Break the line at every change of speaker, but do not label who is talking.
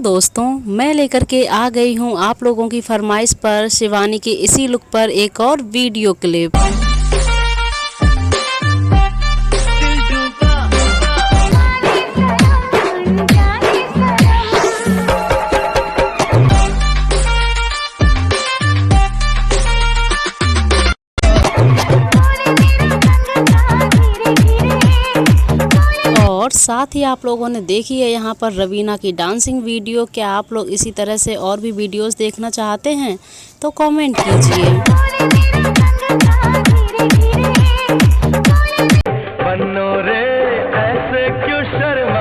दोस्तों, मैं लेकर के आ गई हूँ आप लोगों की फरमाइश पर शिवानी के इसी लुक पर एक और वीडियो क्लिप। और साथ ही आप लोगों ने देखी है यहाँ पर रवीना की डांसिंग वीडियो। क्या आप लोग इसी तरह से और भी वीडियोस देखना चाहते हैं तो कमेंट कीजिए।
बन्नो रे ऐसे क्यों शर्म